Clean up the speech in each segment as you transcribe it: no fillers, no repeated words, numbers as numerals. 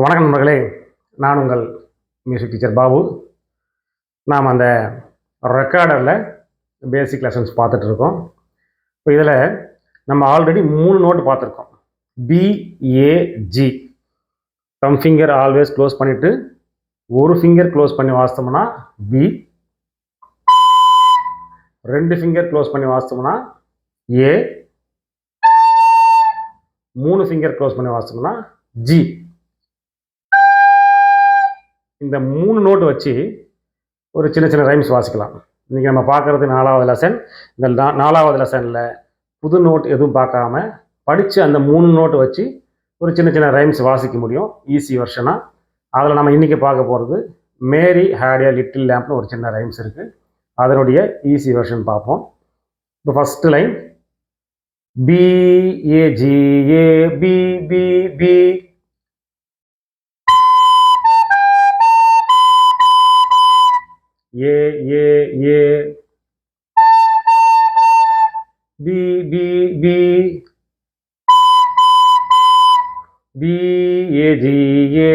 வணக்கம் நண்பர்களே, நான் உங்கள் மியூசிக் டீச்சர் பாபு. நாம் அந்த ரெக்கார்டரில் பேசிக் லெசன்ஸ் பார்த்துட்டு இருக்கோம். இப்போ இதில் நம்ம ஆல்ரெடி 3 நோட்டு பார்த்துருக்கோம். பிஏஜி. தம் ஃபிங்கர் ஆல்வேஸ் க்ளோஸ் பண்ணிவிட்டு ஒரு ஃபிங்கர் க்ளோஸ் பண்ணி வாசித்தோம்னா பி, 2 ஃபிங்கர் க்ளோஸ் பண்ணி வாசித்தோம்னா ஏ, 3 ஃபிங்கர் க்ளோஸ் பண்ணி வாசித்தோம்னா ஜி. இந்த 3 நோட்டு வச்சு ஒரு சின்ன சின்ன ரைம்ஸ் வாசிக்கலாம். இன்றைக்கி நம்ம பார்க்குறது 4வது லெசன். இந்த 4வது லெசனில் புது நோட் எதுவும் பார்க்காம படித்து அந்த 3 நோட்டு வச்சு ஒரு சின்ன சின்ன ரைம்ஸ் வாசிக்க முடியும், ஈஸி வெர்ஷனாக. அதில் நம்ம இன்றைக்கி பார்க்க போகிறது மேரி ஹேட் எ லிட்டில் லேம்ப்னு ஒரு சின்ன ரைம்ஸ் இருக்குது. அதனுடைய ஈஸி வெர்ஷன் பார்ப்போம். இப்போ first line B A G A B B B. A A A B B B B A G A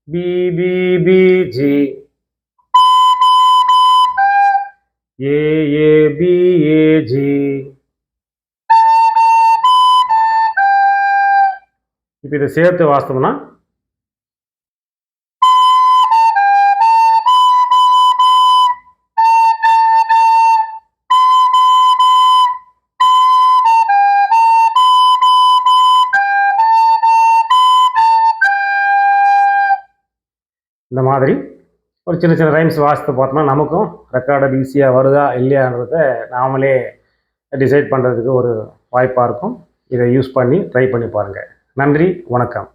B B B G A A B A G. இப்போ இதை சேர்த்து வாசித்தோம்னா இந்த மாதிரி ஒரு சின்ன சின்ன ரைம்ஸ் வாசித்து பார்த்தோம்னா நமக்கும் ரெக்கார்டர் ஈஸியாக வருதா இல்லையான்றதை நாமளே டிசைட் பண்ணுறதுக்கு ஒரு வாய்ப்பாக இருக்கும். இதை யூஸ் பண்ணி ட்ரை பண்ணி பாருங்கள். நன்றி, வணக்கம்.